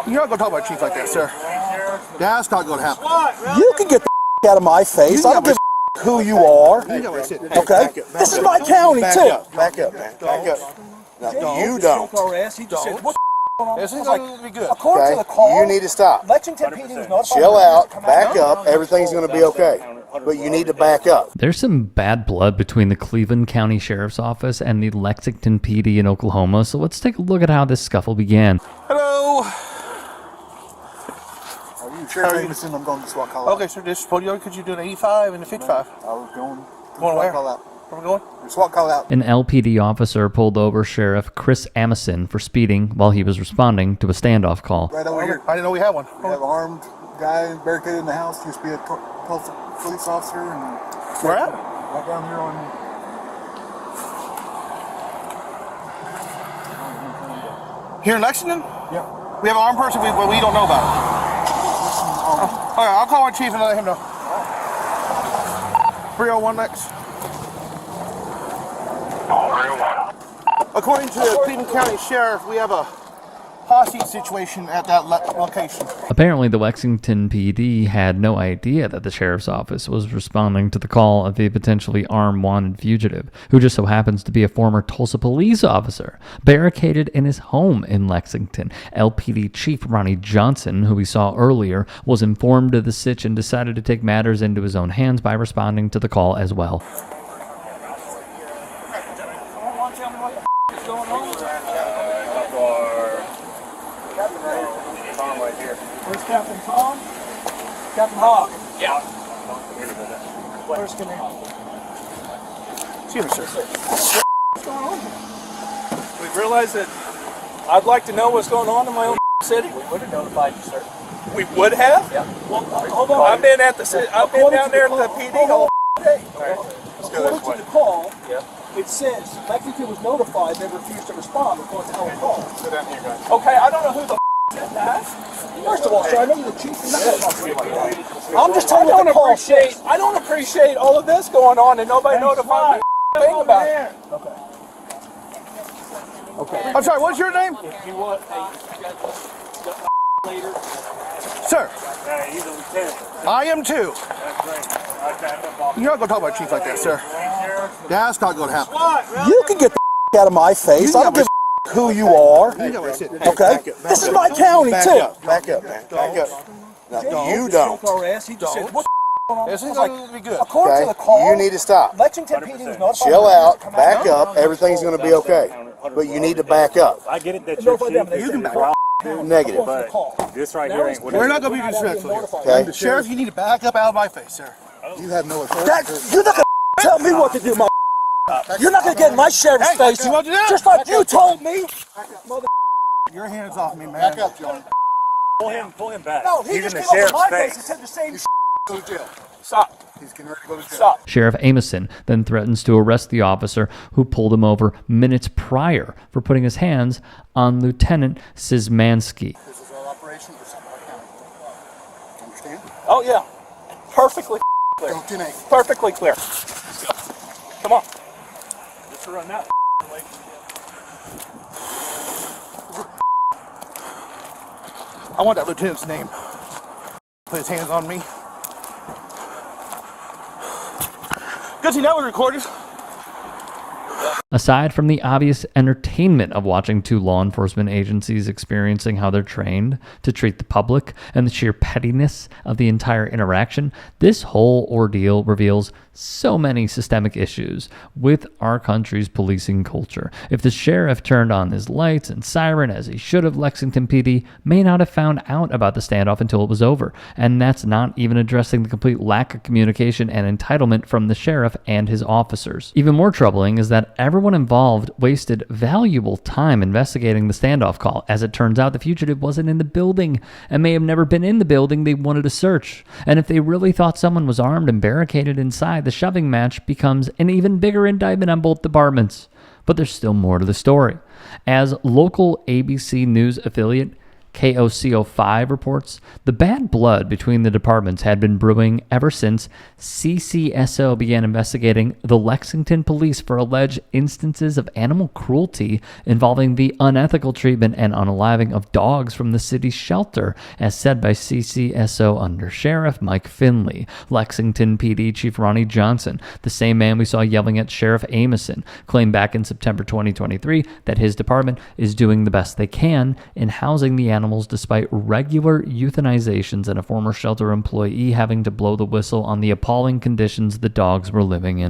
You're not going to talk about chief like that, sir. That's not going to happen. You can get the out of my face. I don't give a who you are. Okay? This is my county, too. Back up, man. Back up. No, you don't. This is going to be good. According to the call, you need to stop. Lexington PD was notified. Chill out. Back up. Everything's going to be okay. But you need to back up. There's some bad blood between the Cleveland County Sheriff's Office and the Lexington PD in Oklahoma, so let's take a look at how this scuffle began. Hello. Are you Sheriff Davidson? I'm going to SWAT call out. Okay, sir. This is could you do an 85 and a 55? I was going where? call out. Where we going? SWAT call out. An LPD officer pulled over Sheriff Chris Amison for speeding while he was responding to a standoff call. Right over here. I didn't know we had one. We have an armed guy barricaded in the house. Used to be a police officer. And Where at? right down here on... Here in Lexington? Yeah. We have an armed person we don't know about. Okay, I'll call our chief and let him know. 301 next. 301. According to the Cleveland County Sheriff, we have a hostage situation at that location. Apparently, the Lexington PD had no idea that the sheriff's office was responding to the call of a potentially armed wanted fugitive, who just so happens to be a former Tulsa police officer, barricaded in his home in Lexington. LPD Chief Ronnie Johnson, who we saw earlier, was informed of the sitch and decided to take matters into his own hands by responding to the call as well. Where's Captain Tom? Captain Hawk. Yeah. Where's Command? Excuse me, sir. What's going on here? We've realized that I'd like to know what's going on in my own city. We would have notified you, sir. We would have? Yeah. Well, hold on. I've been at the city. I've been down there at the PD all day. According to the call, it says Lexington was notified. They refused to respond according to our call. Sit down here, guys. Okay, I don't know who the said that. First of all, sir, I know you're the chief. You're not going to talk to me like that. I'm just telling you what the call says. I don't appreciate all of this going on and nobody notified me a thing about it. Okay. Okay. I'm sorry, what's your name? If you want, later. Sir. He's a lieutenant. I am too. That's great. You're not going to talk about chief like that, sir. That's not going to happen. You can get the out of my face. I don't give a who you are. Okay? This is my county, too. Back up, man. Back up. No, you don't. This is going to be good. According to the call, you need to stop. Lexington PD was notified. Chill out. Back up. Everything's going to be okay. But you need to back up. I get it that you're chief. You can back up. Negative. But this right here ain't what We're not going to be disrespectful here. Okay? Sheriff, you need to back up out of my face, sir. You have no authority. You're not going to tell me what to do, You're not going to get in my sheriff's face, you want to do that? just like you told me. Your hands off me, man. Back up, John. pull him back. No, he He's just in the came up sheriff's to my face face. and said the same Go to jail. Stop. He's getting ready to go to jail. Stop. Sheriff Amison then threatens to arrest the officer who pulled him over minutes prior for putting his hands on Lieutenant Szymanski. This is our operation for St. Mark County. Understand? Oh, yeah. Perfectly clear. Don't deny. Perfectly clear. Let's go. Come on. Just run that way. I want that lieutenant's name. Put his hands on me. Good thing that was recorded. Aside from the obvious entertainment of watching two law enforcement agencies experiencing how they're trained to treat the public and the sheer pettiness of the entire interaction, this whole ordeal reveals so many systemic issues with our country's policing culture. If the sheriff turned on his lights and siren as he should have, Lexington PD may not have found out about the standoff until it was over. And that's not even addressing the complete lack of communication and entitlement from the sheriff and his officers. Even more troubling is that everyone involved wasted valuable time investigating the standoff call. As it turns out, the fugitive wasn't in the building and may have never been in the building they wanted to search. And if they really thought someone was armed and barricaded inside, the shoving match becomes an even bigger indictment on both departments. But there's still more to the story. As local ABC News affiliate KOCO5 reports, the bad blood between the departments had been brewing ever since CCSO began investigating the Lexington police for alleged instances of animal cruelty involving the unethical treatment and unaliving of dogs from the city's shelter, as said by CCSO Under Sheriff Mike Finley. Lexington PD Chief Ronnie Johnson, the same man we saw yelling at Sheriff Amison, claimed back in September 2023 that his department is doing the best they can in housing the animals despite regular euthanizations and a former shelter employee having to blow the whistle on the appalling conditions the dogs were living in.